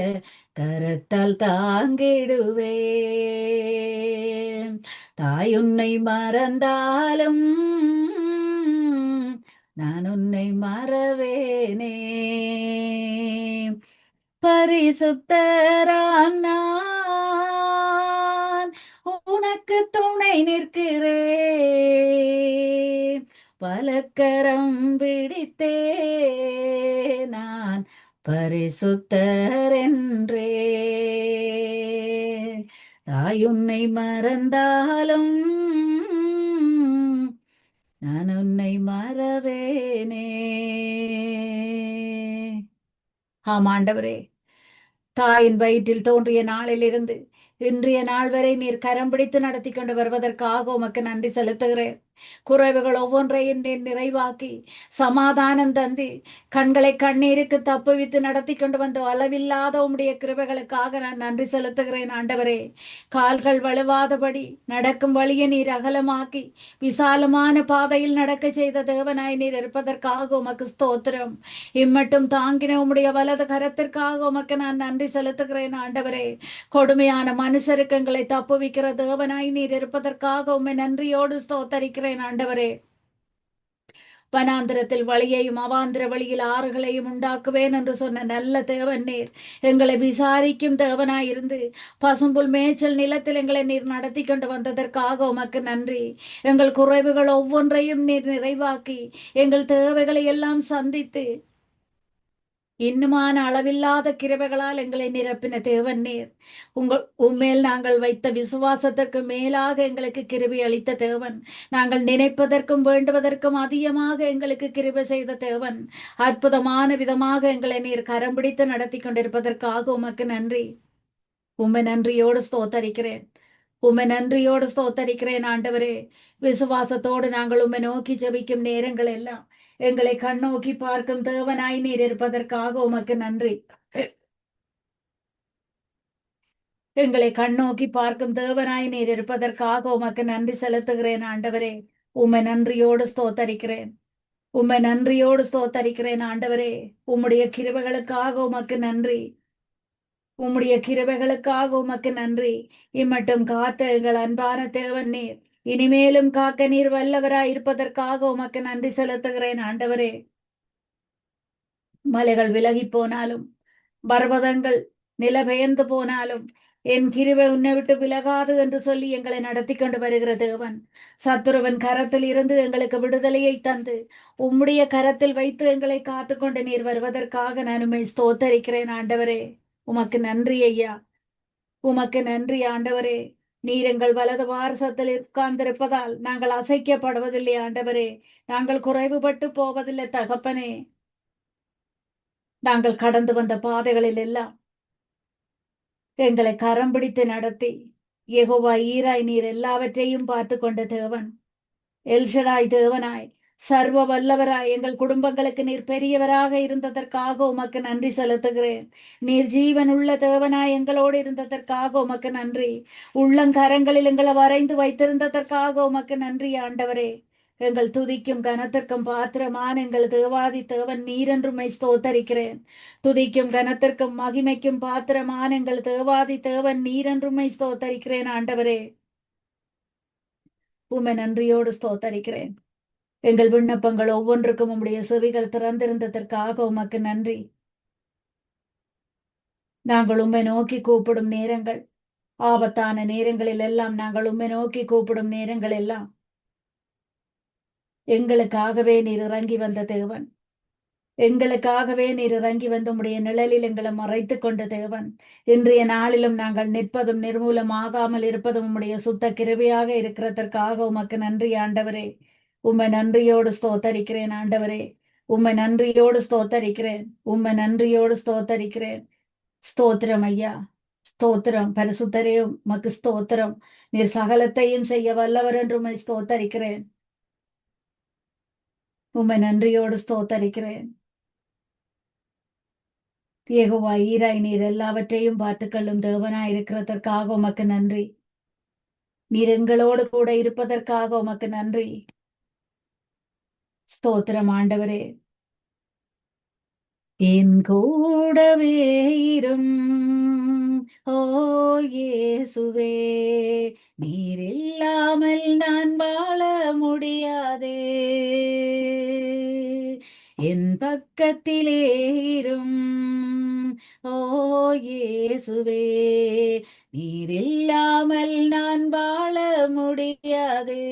கரத்தால் தாங்கிடுவேன். தாய் உன்னை மறந்தாலும் நான் உன்னை மறவேனே. பரிசுத்தராம் நான் உனக்கு துணை நிற்கிறேன். பலக்கரம் பிடித்தே நான் பரிசுத்தர் என்றே. தாய் உன்னை மறந்தாலும் நான் உன்னை மறவேனே. ஆம் ஆண்டவரே, தாயின் வயிற்றில் தோன்றிய நாளிலிருந்து இன்றைய நாள் வரை நீர் கரம் பிடித்து நடத்தி கொண்டு வருவதற்காக உமக்கு நன்றி செலுத்துகிறேன். குறைவுகள் ஒவ்வொன்றையும் நீர் நிறைவாக்கி சமாதானம் தந்து கண்களை கண்ணீருக்கு தப்புவித்து நடத்தி கொண்டு வந்து அளவில்லாத உம்முடைய கிருபைகளுக்காக நான் நன்றி செலுத்துகிறேன் ஆண்டவரே. கால்கள் வலுவாதபடி நடக்கும் வழியை நீர் அகலமாக்கி விசாலமான பாதையில் நடக்க செய்த தேவனாய் நீர் இருப்பதற்காக உமக்கு ஸ்தோத்திரம். இம்மட்டும் தாங்கின உம்முடைய வலது கரத்திற்காக உமக்கு நான் நன்றி செலுத்துகிறேன் ஆண்டவரே. கொடுமையான மனுஷருக்கு எங்களை தப்புவிக்கிற தேவனாய் நீர் இருப்பதற்காக உம்மை நன்றியோடு ஸ்தோத்தரிக்கிறேன் ஆண்டவரே. வனாந்திரத்தில் வழியையும் அவாந்திர வழியில் ஆறுகளையும் உண்டாக்குவேன் என்று சொன்ன நல்ல தேவன் நீர். எங்களை விசாரிக்கும் தேவனாயிருந்து பசும்புல் மேய்ச்சல் நிலத்தில் எங்களை நீர் நடத்தி கொண்டு வந்ததற்காக உமக்கு நன்றி. எங்கள் குறைவுகள் ஒவ்வொன்றையும் நீர் நிறைவாக்கி எங்கள் தேவைகளை எல்லாம் சந்தித்து இன்னுமான அளவில்லாத கிருபைகளால் எங்களை நிரப்பின தேவன் நீர். உம்மேல் நாங்கள் வைத்த விசுவாசத்திற்கு மேலாக எங்களுக்கு கிருபை அளித்த தேவன். நாங்கள் நினைப்பதற்கும் வேண்டுவதற்கும் அதிகமாக எங்களுக்கு கிருபை செய்த தேவன். அற்புதமான விதமாக எங்களை நீர் கரம் பிடித்து நடத்தி கொண்டிருப்பதற்காக உமக்கு நன்றி. உம்மை நன்றியோடு ஸ்தோத்தரிக்கிறேன். உம்மை நன்றியோடு ஸ்தோத்தரிக்கிறேன் ஆண்டவரே. விசுவாசத்தோடு நாங்கள் உம்மை நோக்கி ஜெபிக்கும் நேரங்கள் எல்லாம் எங்களை கண்ணோக்கி பார்க்கும் தேவனாய் நீர் இருப்பதற்காக உமக்கு நன்றி. எங்களை கண்ணோக்கி பார்க்கும் தேவனாய் நீர் இருப்பதற்காக உமக்கு நன்றி செலுத்துகிறேன் ஆண்டவரே. உம்மை நன்றியோடு ஸ்தோத்தரிக்கிறேன். உம்மை நன்றியோடு ஸ்தோத்தரிக்கிறேன் ஆண்டவரே. உம்முடைய கிருபைகளுக்காக உமக்கு நன்றி. உம்முடைய கிருபைகளுக்காக உமக்கு நன்றி. இம்மட்டும் காத்த எங்கள் அன்பான தேவன் நீர். இனிமேலும் காக்க நீர் வல்லவராய் இருப்பதற்காக உமக்கு நன்றி செலுத்துகிறேன் ஆண்டவரே. மலைகள் விலகி போனாலும் பர்வதங்கள் நிலபெயர்ந்து போனாலும் என் கிருபை உன்னை விட்டு விலகாது என்று சொல்லி எங்களை நடத்தி கொண்டு வருகிற தேவன். சத்துருவன் கரத்தில் இருந்து எங்களுக்கு விடுதலையை தந்து உம்முடைய கரத்தில் வைத்து எங்களை காத்து கொண்டு நீர் வருவதற்காக நான் உம்மை ஸ்தோத்தரிக்கிறேன் ஆண்டவரே. உமக்கு நன்றி ஐயா. உமக்கு நன்றி ஆண்டவரே. நீர் எங்கள் வலது வாரசத்தில் உட்கார்ந்திருப்பதால் நாங்கள் அசைக்கப்படுவதில்லை ஆண்டவரே. நாங்கள் குறைவுபட்டு போவதில்லை தகப்பனே. நாங்கள் கடந்து வந்த பாதைகளில் எல்லாம் எங்களை கரம் பிடித்து நடத்தி யெகோவா ஈராய் நீர் எல்லாவற்றையும் பார்த்து கொண்ட தேவன். எல்ஷடாய் தேவனாய் சர்வ வல்லவராய் எங்கள் குடும்பங்களுக்கு நீர் பெரியவராக இருந்ததற்காக உமக்கு நன்றி செலுத்துகிறேன். நீர் ஜீவன் உள்ள தேவனாய் எங்களோடு இருந்ததற்காக உமக்கு நன்றி. உள்ளங்கரங்களில் எங்களை வரைந்து வைத்திருந்ததற்காக உமக்கு நன்றி ஆண்டவரே. எங்கள் துதிக்கும் கனத்திற்கும் பாத்திரமான எங்கள் தேவாதி தேவன் நீரென்றுமை ஸ்தோத்தரிக்கிறேன். துதிக்கும் கனத்திற்கும் மகிமைக்கும் பாத்திரமான எங்கள் தேவாதி தேவன் நீரென்றுமை ஸ்தோத்தரிக்கிறேன் ஆண்டவரே. உம்மை நன்றியோடு ஸ்தோத்தரிக்கிறேன். எங்கள் விண்ணப்பங்கள் ஒவ்வொன்றுக்கும் உம்முடைய செவிகள் திறந்திருந்ததற்காக உமக்கு நன்றி. நாங்கள் உம்மை நோக்கி கூப்பிடும் நேரங்கள், ஆபத்தான நேரங்களில் எல்லாம் நாங்கள் உம்மை நோக்கி கூப்பிடும் நேரங்கள் எல்லாம் எங்களுக்காகவே நீர் இறங்கி வந்த தேவன். எங்களுக்காகவே நீர் இறங்கி வந்து உம்முடைய நிழலில் எங்களை மறைத்து கொண்ட தேவன். இன்றைய நாளிலும் நாங்கள் நிற்பதும் நிர்மூலமாகாமல் இருப்பதும் உம்முடைய சுத்த கிருபையாக இருக்கிறதற்காக உமக்கு நன்றி ஆண்டவரே. உம்மை நன்றியோடு ஸ்தோத்தரிக்கிறேன் ஆண்டவரே. உம்மை நன்றியோடு ஸ்தோத்தரிக்கிறேன். உம்மை நன்றியோடு ஸ்தோத்தரிக்கிறேன். ஸ்தோத்திரம் ஐயா. ஸ்தோத்திரம் பரிசுத்தரே. உமக்கு ஸ்தோத்திரம். நீர் சகலத்தையும் செய்ய வல்லவர் என்று உம்மை ஸ்தோத்தரிக்கிறேன். உம்மை நன்றியோடு ஸ்தோத்தரிக்கிறேன். யெகோவா ஈராய் நீர் எல்லாவற்றையும் பார்த்துக்கொள்ளும் தேவனாய் இருக்கிறதற்காக உமக்கு நன்றி. நீர் எங்களோடு கூட இருப்பதற்காக உமக்கு நன்றி. ஸ்தோத்திரம் ஆண்டவரே. என் கூடவே இரும் ஓ இயேசுவே, நீர் இல்லாமல் நான் வாழ முடியாதே. என் பக்கத்திலே இரும் ஓ இயேசுவே, நீர் இல்லாமல் நான் வாழ முடியாதே.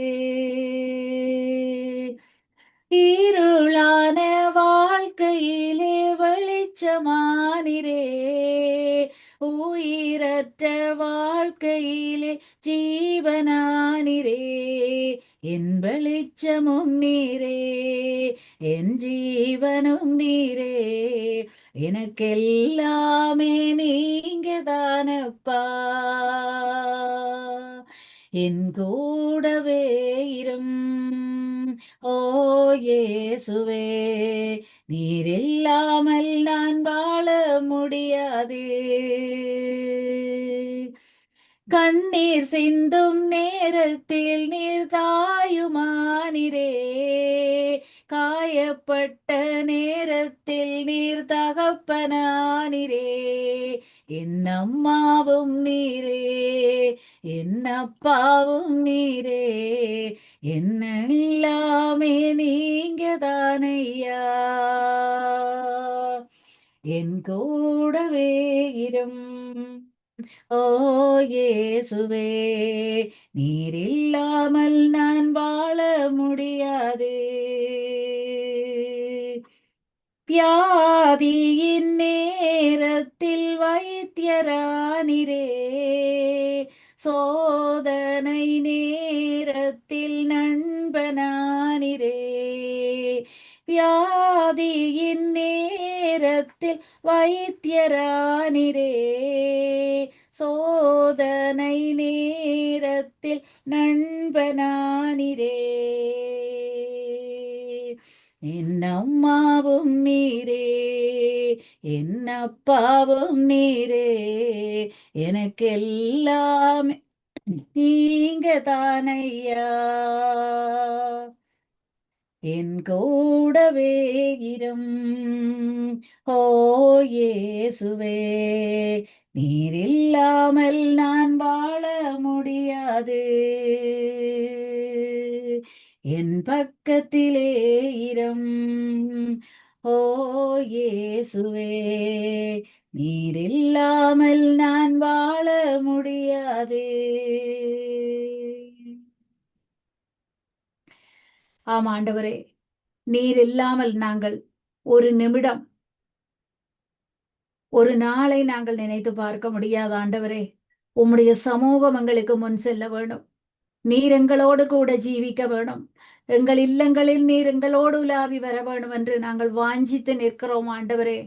இருளான வாழ்க்கையிலே வெளிச்சமானிரே, உயிரற்ற வாழ்க்கையிலே ஜீவனானிரே. என் வெளிச்சமும் நீரே, என் ஜீவனும் நீரே, எனக்கெல்லாமே நீங்க தானப்பா. என் கூடவே இரும். ஓ இயேசுவே, நீர் இல்லாமல் நான் வாழ முடியாது. கண்ணீர் சிந்தும் நேரத்தில் நீர் தாயுமானிரே, காயப்பட்ட நேரத்தில் நீர் தகப்பனானிரே, என் அம்மாவும் நீரே, என் அப்பாவும் நீரே, என்ன எல்லாமே நீங்க தானையா. என் கூடவே இரும். ஓ இயேசுவே, நீர் இல்லாமல் நான் வாழ முடியாது. வியாதியின் நேரத்தில் வைத்தியரானிரே, சோதனை நேரத்தில் நண்பனானிரே, வியாதியின் நேரத்தில் வைத்தியரானிரே, சோதனை நேரத்தில் நண்பனானிரே, என் அம்மாவும் நீரே, என் அப்பாவும் நீரே, எனக்கு எல்லாமே நீங்க தானையா. என் கூடவே இரும். ஓ இயேசுவே, நீர் இல்லாமல் நான் வாழ முடியாது. என் பக்கத்திலே இரும். ஓ இயேசுவே, நீர் இல்லாமல் நான் வாழ முடியாது. ஆம் ஆண்டவரே, நீர் இல்லாமல் நாங்கள் ஒரு நிமிடம், ஒரு நாளை நாங்கள் நினைத்து பார்க்க முடியாது ஆண்டவரே. உம்முடைய சமூகம் எங்களுக்கு முன் செல்ல வேணும். நீர் எங்களோடு கூட ஜீவிக்க வேணும். எங்கள் இல்லங்களில் நீர் எங்களோடு உலாவி வர வேணும் என்று நாங்கள் வாஞ்சித்து நிற்கிறோம் ஆண்டவரே.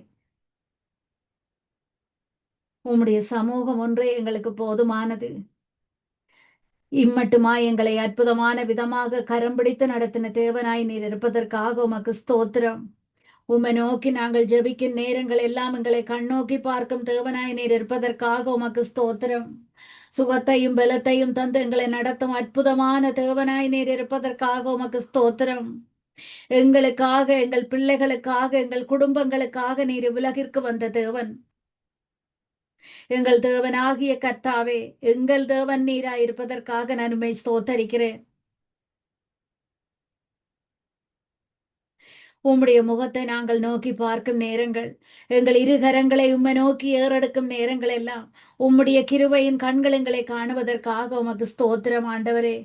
உம்முடைய சமூகம் ஒன்றே எங்களுக்கு போதுமானது. இம்மட்டுமா எங்களை அற்புதமான விதமாக கரம் பிடித்து நடத்தின தேவனாய் நீர் இருப்பதற்காக உமக்கு ஸ்தோத்திரம். உம்மை நோக்கி நாங்கள் ஜெபிக்கும் நேரங்கள் எல்லாம் எங்களை கண்ணோக்கி பார்க்கும் தேவனாய் நீர் இருப்பதற்காக உமக்கு ஸ்தோத்திரம். சுகத்தையும் பலத்தையும் தந்து எங்களை நடத்தும் அற்புதமான தேவனாய் நீர் இருப்பதற்காக உமக்கு ஸ்தோத்திரம். எங்களுக்காக, எங்கள் பிள்ளைகளுக்காக, எங்கள் குடும்பங்களுக்காக நீர் உலகிற்கு வந்த தேவன். எங்கள் தேவனாகிய கர்த்தாவே, எங்கள் தேவன் நீராயிருப்பதற்காக நான் உம்மை ஸ்தோத்தரிக்கிறேன். உம்முடைய முகத்தை நாங்கள் நோக்கி பார்க்கும் நேரங்கள், எங்கள் இரு கரங்களை உம்மை நோக்கி ஏறெடுக்கும் நேரங்கள் எல்லாம் உம்முடைய கிருபையின் கண்கள் எங்களை காணுவதற்காக உமக்கு ஸ்தோத்திரம் ஆண்டவரே.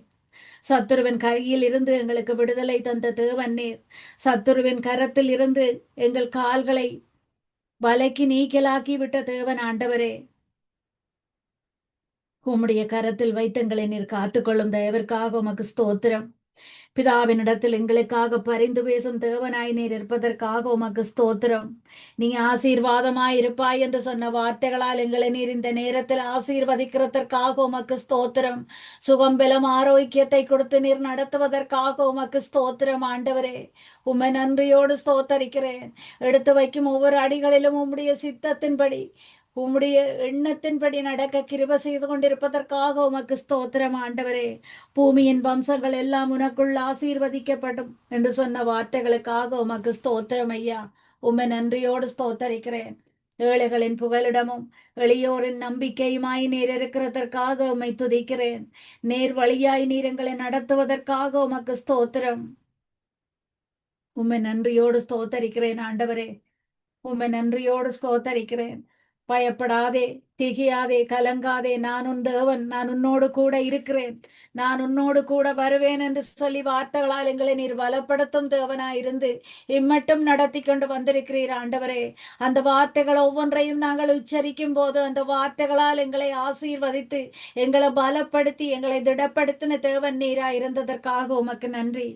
சத்துருவின் கையில் இருந்து எங்களுக்கு விடுதலை தந்த தேவன் நீர். சத்துருவின் கரத்தில் இருந்து எங்கள் கால்களை வலைக்கு நீக்கலாக்கி விட்ட தேவன் ஆண்டவரே. உம்முடைய கரத்தில் வைத்தங்களை நீர் காத்துக்கொள்ளும் தயவிற்காக உமக்கு ஸ்தோத்திரம். பிதாவினிடத்தில் எங்களுக்காக பரிந்து பேசும் தேவனாய் நீர் இருப்பதற்காக உமக்கு ஸ்தோத்திரம். நீ ஆசீர்வாதமாய் இருப்பாய் என்று சொன்ன வார்த்தைகளால் எங்களை நீர் இந்த நேரத்தில் ஆசீர்வதிக்கிறதற்காக உமக்கு ஸ்தோத்திரம். சுகம் பலம் ஆரோக்கியத்தை கொடுத்து நீர் நடத்துவதற்காக உமக்கு ஸ்தோத்திரம் ஆண்டவரே. உம்மை நன்றியோடு ஸ்தோத்தரிக்கிறேன். எடுத்து வைக்கும் ஒவ்வொரு அடிகளிலும் உம்முடைய சித்தத்தின்படி, உம்முடைய எண்ணத்தின்படி நடக்க கிருபை செய்து கொண்டிருப்பதற்காக உமக்கு ஸ்தோத்திரம் ஆண்டவரே. பூமியின் வம்சங்கள் எல்லாம் உனக்குள் ஆசீர்வதிக்கப்படும் என்று சொன்ன வார்த்தைகளுக்காக உமக்கு ஸ்தோத்திரம் ஐயா. உம்மை நன்றியோடு ஸ்தோத்தரிக்கிறேன். ஏழைகளின் புகலிடமும் எளியோரின் நம்பிக்கையுமாய் நீர் இருக்கிறதற்காக உம்மை துதிக்கிறேன். நேர் வழியாய் நீர் எங்களை நடத்துவதற்காக உமக்கு ஸ்தோத்திரம். உம்மை நன்றியோடு ஸ்தோத்தரிக்கிறேன் ஆண்டவரே. உம்மை நன்றியோடு ஸ்தோத்தரிக்கிறேன். பயப்படாதே, திகையாதே, கலங்காதே, நான் உன் தேவன், நான் உன்னோடு கூட இருக்கிறேன், நான் உன்னோடு கூட வருவேன் என்று சொல்லி வார்த்தைகளால் எங்களை நீர் பலப்படுத்தும் தேவனாயிருந்து இம்மட்டும் நடத்தி கொண்டு வந்திருக்கிறீர் ஆண்டவரே. அந்த வார்த்தைகள் ஒவ்வொன்றையும் நாங்கள் உச்சரிக்கும் போது அந்த வார்த்தைகளால் எங்களை ஆசீர்வதித்து எங்களை பலப்படுத்தி எங்களை திடப்படுத்தின தேவன் நீரா இருந்ததற்காக உமக்கு நன்றி.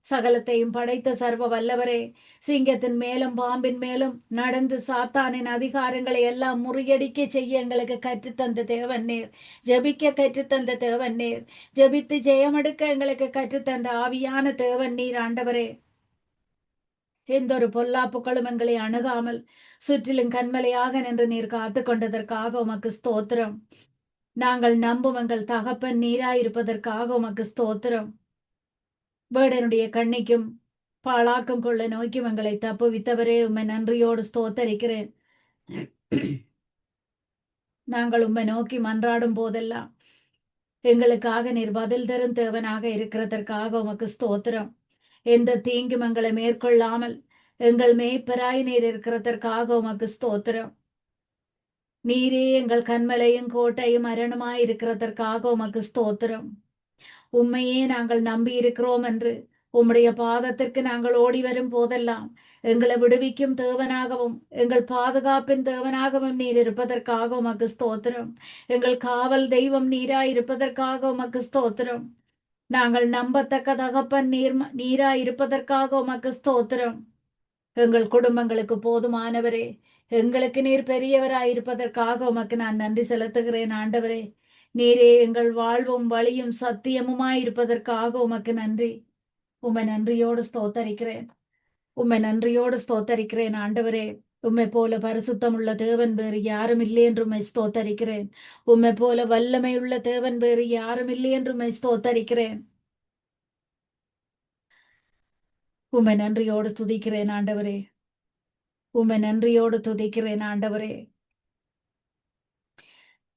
சகலத்தையும் படைத்த சர்வ வல்லவரே, சிங்கத்தின் மேலும் பாம்பின் மேலும் நடந்து சாத்தானின் அதிகாரங்களை எல்லாம் முறியடிக்க செய்ய எங்களுக்கு கற்றுத்தந்த தேவன் நீர். ஜெபிக்க கற்றுத்தந்த தேவன் நீர். ஜெபித்து ஜெயமெடுக்க எங்களுக்கு கற்றுத்தந்த ஆவியான தேவன் நீர் ஆண்டவரே. எந்த ஒரு பொல்லாப்புகளும் எங்களை அணுகாமல் சுற்றிலும் கண்மலையாக நின்று நீர் காத்து கொண்டதற்காக உமக்கு ஸ்தோத்திரம். நாங்கள் நம்பும் எங்கள் தகப்பன் நீராயிருப்பதற்காக உமக்கு ஸ்தோத்திரம். வேடனுடைய கண்ணிக்கும் பாழாக்கம் கொள்ள நோய்க்கும் எங்களை தப்புவித்தவரே, உம்மை நன்றியோடு ஸ்தோத்தரிக்கிறேன். நாங்கள் உம்மை நோக்கி மன்றாடும் போதெல்லாம் எங்களுக்காக நீர் பதில் தரும் தேவனாக இருக்கிறதற்காக உமக்கு ஸ்தோத்திரம். எந்த தீங்கும் எங்களை மேற்கொள்ளாமல் எங்கள் மேய்ப்பராய் நீர் இருக்கிறதற்காக உமக்கு ஸ்தோத்திரம். நீரே எங்கள் கண்மலையும் கோட்டையும் அரணுமாய் இருக்கிறதற்காக உமக்கு ஸ்தோத்திரம். உம்மையே நாங்கள் நம்பி இருக்கிறோம் என்று உம்முடைய பாதத்திற்கு நாங்கள் ஓடி வரும் போதெல்லாம் எங்களை விடுவிக்கும் தேவனாகவும் எங்கள் பாதுகாப்பின் தேவனாகவும் நீர் இருப்பதற்காக உமக்கு ஸ்தோத்திரம். எங்கள் காவல் தெய்வம் நீராய் இருப்பதற்காக உமக்கு ஸ்தோத்திரம். நாங்கள் நம்பத்தக்க தகப்பன் நீராய் இருப்பதற்காக உமக்கு ஸ்தோத்திரம். எங்கள் குடும்பங்களுக்கு போதுமானவரே, எங்களுக்கு நீர் பெரியவராய் இருப்பதற்காக உமக்கு நான் நன்றி செலுத்துகிறேன் ஆண்டவரே. நீரே எங்கள் வாழ்வும் வழியும் சத்தியமுமாய் இருப்பதற்காக உமக்கு நன்றி. உம்மை நன்றியோடு ஸ்தோத்தரிக்கிறேன். உம்மை நன்றியோடு ஸ்தோத்தரிக்கிறேன் ஆண்டவரே. உம்மை போல பரிசுத்தம் உள்ள தேவன் வேறு யாரும் இல்லை என்று உம்மை ஸ்தோத்தரிக்கிறேன். உம்மை போல வல்லமை உள்ள தேவன் வேறு யாரும் இல்லை என்று உம்மை ஸ்தோத்தரிக்கிறேன். உம்மை நன்றியோடு துதிக்கிறேன் ஆண்டவரே. உம்மை நன்றியோடு துதிக்கிறேன் ஆண்டவரே.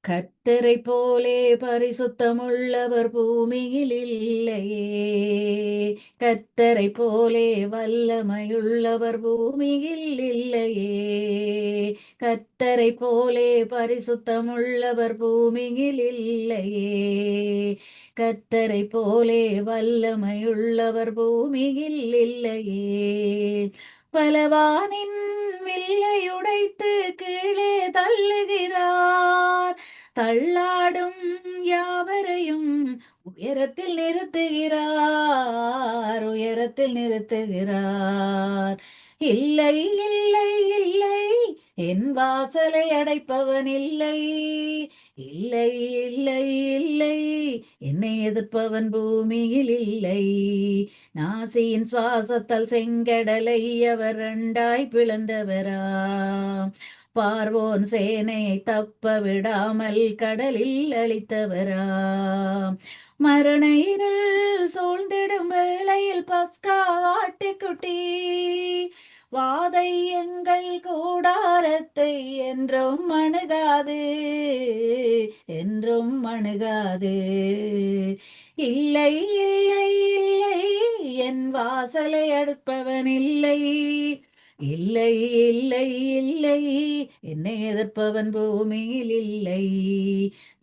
கர்த்தரை போலே பரிசுத்தமுள்ளவர் பூமியில் இல்லையே. கர்த்தரை போலே வல்லமையுள்ளவர் பூமியில் இல்லையே. கர்த்தரை போலே பரிசுத்தமுள்ளவர் பூமியில் இல்லையே. கர்த்தரை போலே வல்லமையுள்ளவர் பூமியில் இல்லையே. பலவானின் வில்லை உடைத்து கீழே தள்ளுகிறார். தள்ளாடும் யாவரையும் உயரத்தில் நிறுத்துகிறார். உயரத்தில் நிறுத்துகிறார். இல்லை இல்லை இல்லை, என் வாசலை அடைப்பவன் இல்லை. இல்லை இல்லை இல்லை, என்னை எதிர்ப்பவன் பூமியில் இல்லை. நாசியின் சுவாசத்தால் செங்கடலை அவர் இரண்டாய் பிளந்தவரா. பார்வோன் சேனையை தப்ப விடாமல் கடலில் அழித்தவரா. மரண இருள் சூழ்ந்திடும் வேளையில் பஸ்கா ஆட்டுக்குட்டி வாதை எங்கள் கூடாரத்தை என்றும் அணுகாது. என்றும் அணுகாது. இல்லை இல்லை இல்லை, என் வாசலை அடுப்பவன் இல்லை. இல்லை இல்லை இல்லை, என்னை எதிர்ப்பவன் பூமியில் இல்லை.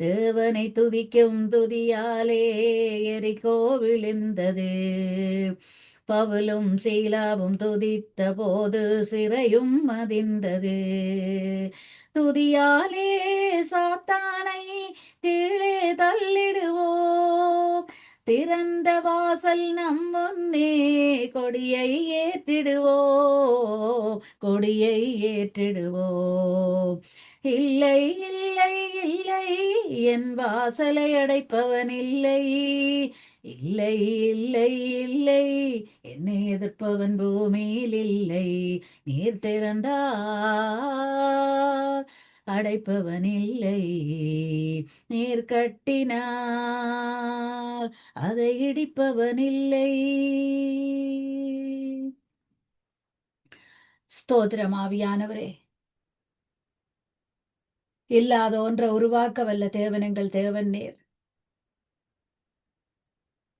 தேவனை துதிக்கும் துதியாலே எரிகோ விழுந்தது. பவுலும் சீலாவும் துதித்த போது சிறையும் மதிந்தது. துதியாலே சாத்தானை கீழே தள்ளிடுவோம். திறந்த வாசல் நம் முன்னே கொடியை ஏற்றிடுவோம். கொடியை ஏற்றிடுவோம். இல்லை இல்லை இல்லை, என் வாசலை அடைப்பவன் இல்லை. இல்லை இல்லை இல்லை, என்னை எதிர்ப்பவன் பூமியில் இல்லை. நீர் திறந்தார் அடைப்பவன் இல்லை. நீர் கட்டினார் அதை இடிப்பவன் இல்லை. ஸ்தோத்திரம் ஆவியானவரே. இல்லாத ஒன்றை உருவாக்க வல்ல தேவன் எங்கள் தேவன் நீர்.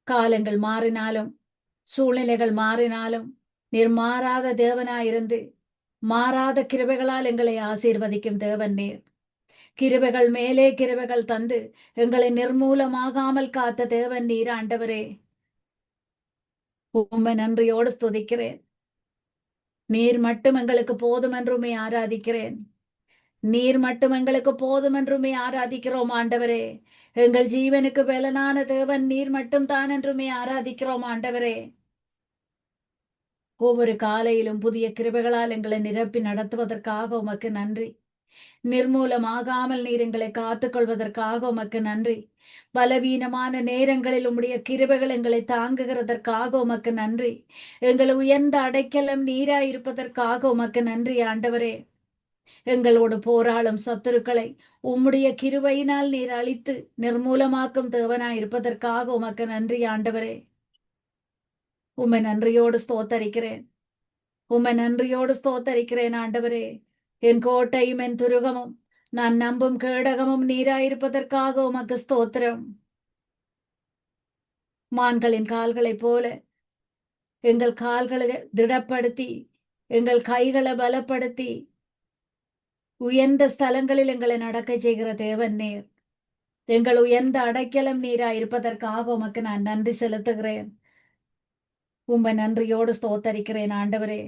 காலங்கள் மாறினாலும் சூழ்நிலைகள் மாறினாலும் நீர் மாறாத தேவனாயிருந்து மாறாத கிருபைகளால் எங்களை ஆசீர்வதிக்கும் தேவன் நீர். கிருபைகள் மேலே கிருபைகள் தந்து எங்களை நிர்மூலமாகாமல் காத்த தேவன் நீர் ஆண்டவரே. உம்மை நன்றியோடு ஸ்துதிக்கிறேன். நீர் மட்டும் எங்களுக்கு போதும் என்றுமே ஆராதிக்கிறேன். நீர் மட்டும் எங்களுக்கு போதும் என்றுமே ஆராதிக்கிறோம் ஆண்டவரே. எங்கள் ஜீவனுக்கு பலனான தேவன் நீர் மட்டும் தான் என்றுமே ஆராதிக்கிறோம் ஆண்டவரே. ஒவ்வொரு காலையிலும் புதிய கிருபைகளால் எங்களை நிரப்பி நடத்துவதற்காக உமக்கு நன்றி. நிர்மூலமாகாமல் நீர் எங்களை காத்துக்கொள்வதற்காக உமக்கு நன்றி. பலவீனமான நேரங்களில் உம்முடைய கிருபைகள் எங்களை தாங்குகிறதற்காக உமக்கு நன்றி. எங்களை உயர்ந்த அடைக்கலம் நீராயிருப்பதற்காக உமக்கு நன்றி ஆண்டவரே. எங்களோடு போராடும் சத்துருக்களை உம்முடைய கிருபையினால் நீர் அழித்து நிர்மூலமாக்கும் தேவனாய் இருப்பதற்காக உமக்கு நன்றி ஆண்டவரே. உம்மை நன்றியோடு ஸ்தோத்தரிக்கிறேன். உம்மை நன்றியோடு ஸ்தோத்தரிக்கிறேன் ஆண்டவரே. என் கோட்டையும் என் துருகமும் நான் நம்பும் கேடகமும் நீராயிருப்பதற்காக உமக்கு ஸ்தோத்திரம். மான்களின் கால்களைப் போல எங்கள் கால்களை திடப்படுத்தி எங்கள் கைகளை பலப்படுத்தி உயர்ந்த ஸ்தலங்களில் எங்களை நடக்க செய்கிற தேவன் நீர். எங்கள் உயர்ந்த அடைக்கலம் நீராயிருப்பதற்காக உமக்கு நான் நன்றி செலுத்துகிறேன். உம்மை நன்றியோடு ஸ்தோத்தரிக்கிறேன் ஆண்டவரே.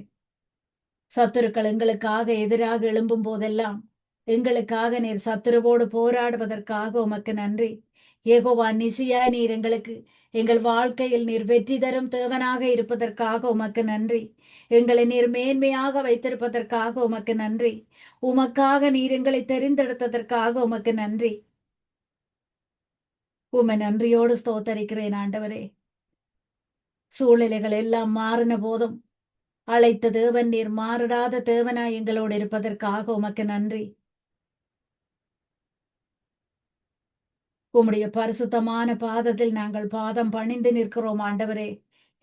சத்துருக்கள் எங்களுக்காக எதிராக எழும்பும் போதெல்லாம் எங்களுக்காக நீர் சத்துருவோடு போராடுவதற்காக உமக்கு நன்றி. யெகோவா நிசியா, நீர் எங்கள் வாழ்க்கையில் நீர் வெற்றி தரும் தேவனாக இருப்பதற்காக உமக்கு நன்றி. எங்களை நீர் மேன்மையாக வைத்திருப்பதற்காக உமக்கு நன்றி. உமக்காக நீர் எங்களை தெரிந்தெடுத்ததற்காக உமக்கு நன்றி. உம்மை நன்றியோடு ஸ்தோத்தரிக்கிறேன் ஆண்டவரே. சூழ்நிலைகள் எல்லாம் மாறின போதும் அழைத்த தேவன் நீர் மாறிடாத தேவனாய் எங்களோடு இருப்பதற்காக உமக்கு நன்றி. உம்முடைய பரிசுத்தமான பாதத்தில் நாங்கள் பாதம் பணிந்து நிற்கிறோம் ஆண்டவரே.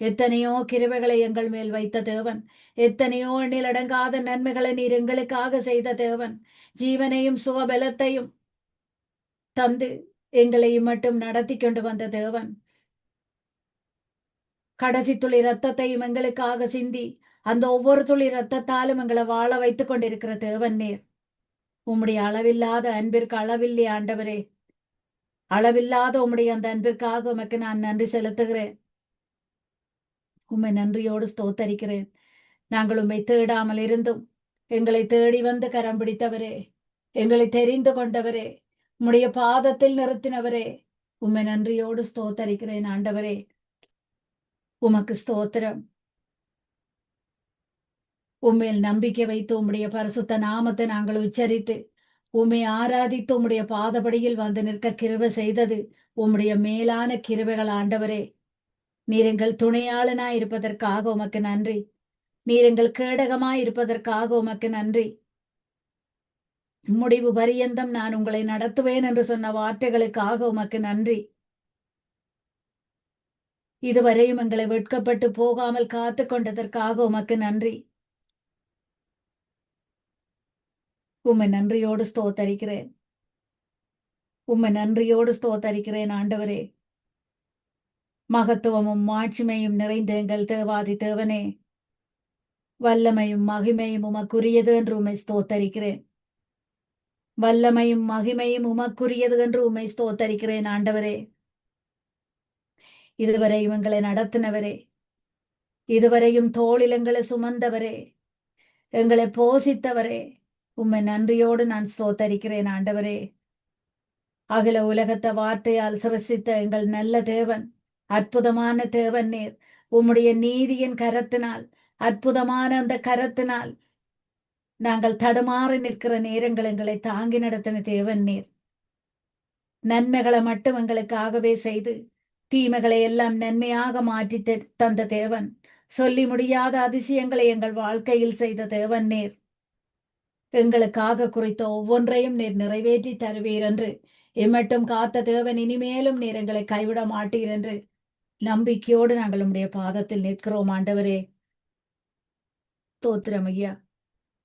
எத்தனையோ கிருபைகளை எங்கள் மேல் வைத்த தேவன், எத்தனையோ எண்ணிலடங்காத நன்மைகளை நீர் எங்களுக்காக செய்த தேவன், ஜீவனையும் சுகபலத்தையும் தந்து எங்களையும் மட்டும் நடத்தி கொண்டு வந்த தேவன், கடைசி துளி ரத்தத்தையும் எங்களுக்காக சிந்தி அந்த ஒவ்வொரு துளி ரத்தத்தாலும் எங்களை வாழ வைத்துக் கொண்டிருக்கிற தேவன் நீர். உம்முடைய அளவில்லாத அன்பிற்கு அளவில்லை ஆண்டவரே. அளவில்லாத உம்முடைய அந்த அன்பிற்காக உமக்கு நான் நன்றி செலுத்துகிறேன். உம்மை நன்றியோடு ஸ்தோத்தரிக்கிறேன். நாங்கள் உம்மை தேடாமல் இருந்தும் எங்களை தேடி வந்து கரம் பிடித்தவரே, எங்களை தெரிந்து கொண்டவரே, உம்முடைய பாதத்தில் நிறுத்தினவரே, உம்மை நன்றியோடு ஸ்தோத்தரிக்கிறேன் ஆண்டவரே. உமக்கு ஸ்தோத்திரம். உம்மையில் நம்பிக்கை வைத்து உம்முடைய பரிசுத்த நாமத்தை நாங்கள் உச்சரித்து உம்மை ஆராதித்து உம்முடைய பாதபடியில் வந்து நிற்க கிருபை செய்தது உம்முடைய மேலான கிருபைகள் ஆண்டவரே. நீர் எங்கள் துணையாளனாய் இருப்பதற்காக உமக்கு நன்றி. நீர் எங்கள் கேடகமாய் இருப்பதற்காக உமக்கு நன்றி. முடிவு பரியந்தம் நான் உங்களை நடத்துவேன் என்று சொன்ன வார்த்தைகளுக்காக உமக்கு நன்றி. இதுவரையும் எங்களை வெட்கப்பட்டு போகாமல் காத்து கொண்டதற்காக உமக்கு நன்றி. உம்மை நன்றியோடு ஸ்தோத்தரிக்கிறேன். உம்மை நன்றியோடு ஸ்தோத்தரிக்கிறேன் ஆண்டவரே. மகத்துவமும் மாட்சிமையும் நிறைந்த எங்கள் தேவாதி தேவனே, வல்லமையும் மகிமையும் உமக்குரியது என்று உம்மை ஸ்தோத்தரிக்கிறேன். வல்லமையும் மகிமையும் உமக்குரியது என்று உம்மை ஸ்தோத்தரிக்கிறேன் ஆண்டவரே. இதுவரையும் எங்களை நடத்தினவரே, இதுவரையும் தோளில் எங்களை சுமந்தவரே, எங்களை போஷித்தவரே, உம்மை நன்றியோடு நான் ஸ்தோத்தரிக்கிறேன் ஆண்டவரே. அகில உலகத்தை வார்த்தையால் சிருஷ்டித்த எங்கள் நல்ல தேவன், அற்புதமான தேவன் நீர். உம்முடைய நீதியின் கரத்தினால், அற்புதமான அந்த கரத்தினால் நாங்கள் தடுமாறி நிற்கிற நேரங்கள் எங்களை தாங்கி நடத்தின தேவன் நீர். நன்மைகளை மட்டும் எங்களுக்காகவே செய்து தீமைகளை எல்லாம் நன்மையாக மாற்றி தந்த தேவன், சொல்லி முடியாத அதிசயங்களை எங்கள் வாழ்க்கையில் செய்த தேவன் நீர். எங்களுக்காக குறித்த ஒவ்வொன்றையும் நீர் நிறைவேற்றி தருவீர் என்று, எம்மட்டும் காத்த தேவன் இனிமேலும் நீர் எங்களை கைவிட மாட்டீர் என்று நம்பிக்கையோடு நாங்கள் உம்முடைய பாதத்தில் நிற்கிறோம் ஆண்டவரே. ஸ்தோத்திரம் ஐயா,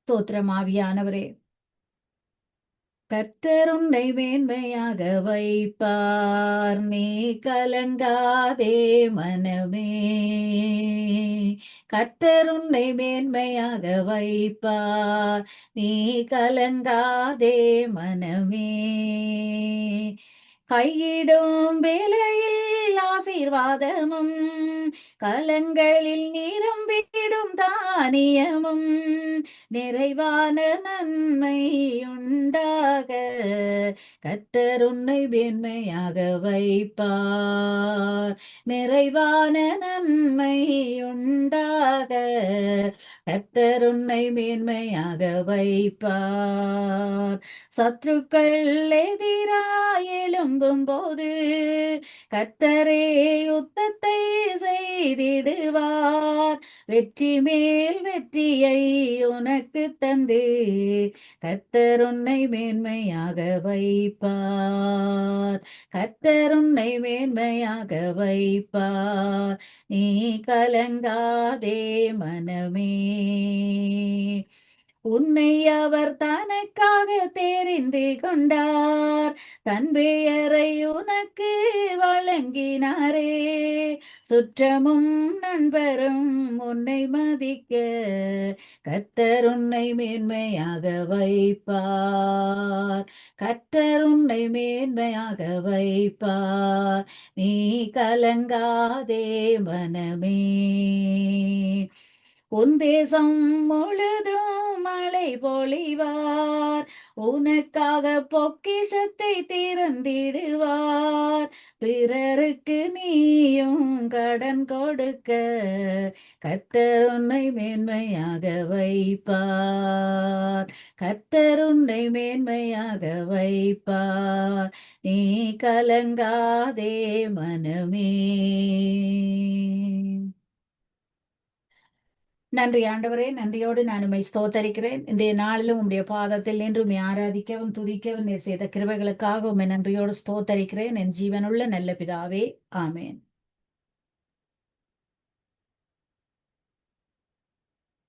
ஸ்தோத்திரம் ஆவியானவரே. கர்த்தர் உன்னை மேன்மையாக வைப்பார், நீ கலங்காதே மனமே. கர்த்தர் உன்னை மேன்மையாக வைப்பார், நீ கலங்காதே மனமே. கையிடும் வேளையில் ஆசீர்வாதமும் கலங்களில் நிரம்பிடும் தானியமும் நிறைவான நன்மை உண்டாக கர்த்தர் உன்னை மேன்மையாக வைப்பார். நிறைவான நன்மை உண்டாக கர்த்தர் உன்னை மேன்மையாக வைப்பார். சத்துருக்கள் எதிராய் எழும்பும் போது கர்த்தரே யுத்தத்தை செய்திடுவார். வெற்றி மேல் வெற்றியை உனக்கு தந்து கர்த்தர் உன்னை மேன்மையாக வைப்பார். கர்த்தர் உன்னை மேன்மையாக வைப்பார். நீ கலங்காதே மனமே, உன்னை அவர் தனக்காக தெரிந்து கொண்டார். தன் பெயரை உனக்கு வழங்கினாரே. சுற்றமும் நண்பரும் உன்னை மதிக்க கர்த்தர் உன்னை மேன்மையாக வைப்பார். கர்த்தர் உன்னை மேன்மையாக வைப்பார். நீ கலங்காதே மனமே. உன் தேசம் முழுதும் மழை பொழிவார். உனக்காக பொக்கிஷத்தை திறந்திடுவார். பிறருக்கு நீயும் கடன் கொடுக்க கர்த்தர் உன்னை மேன்மையாக வைப்பார். கர்த்தர் உன்னை மேன்மையாக வைப்பார். நீ கலங்காதே மனமே. நன்றி ஆண்டவரே, நன்றியோடு நான் உம்மை ஸ்தோத்தரிக்கிறேன். இன்றைய நாளிலும் உம்முடைய பாதத்தில் நின்று உம்மை ஆராதிக்கவும் துதிக்கவும் நீர் செய்த கிருபைகளுக்காக உம்மை நன்றியோடு ஸ்தோத்தரிக்கிறேன். என் ஜீவனுள்ள நல்ல பிதாவே, ஆமேன்.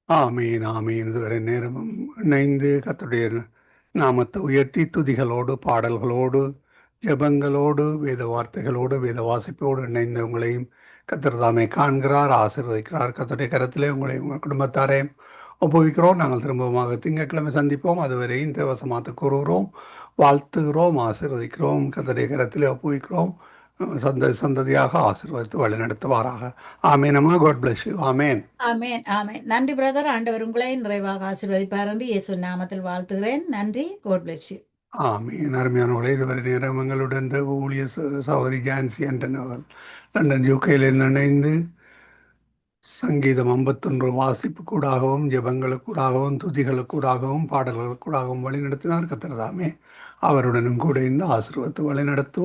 ஆமீன் ஆமீன். இதுவரை நேரமும் இணைந்து கர்த்தருடைய நாமத்தை உயர்த்தி துதிகளோடு பாடல்களோடு ஜெபங்களோடு வேத வார்த்தைகளோடு வேத வாசிப்போடு இணைந்த உங்களையும் கர்த்தர் தாமே காண்கிறார், ஆசீர்வதிக்கிறார். கர்த்தருடைய கரத்திலே உங்களையும் உங்கள் குடும்பத்தாரையும் ஒப்புவிக்கிறோம். நாங்கள் திரும்பமாக திங்கட்கிழமை சந்திப்போம். அதுவரை இந்த வசமாத்து கூறுகிறோம், வாழ்த்துகிறோம், ஆசீர்வதிக்கிறோம். கர்த்தருடைய கரத்திலே ஒப்புவிக்கிறோம். சந்ததியாக ஆசீர்வதித்து வழிநடத்துவாராக. ஆமேன் அம்மா. God bless you. ஆமேன்.
ஆமேன் ஆமேன். நன்றி பிரதர். ஆண்டவர் உங்களை நிறைவாக ஆசீர்வதிப்பார் என்று இயேசு நாமத்தில் வாழ்த்துகிறேன். நன்றி. God bless you.
ஆமீன். அருமையானவர்களே, இதுவரை நேரம் எங்களுடன் இந்த ஊழிய சகோதரி ஜான்சி ஆண்டன் அவர்கள் லண்டன் யூகேயிலிருந்து இணைந்து சங்கீதம் 51 வாசிப்பு கூடாகவும் ஜெபங்களுக்கூடாகவும் துதிகளுக்கூடாகவும் பாடல்களுக்கூடாகவும் வழிநடத்தினார். கர்த்தர் தாமே அவருடனும் கூட இந்த ஆசீர்வாதத்தை வழிநடத்துவார்.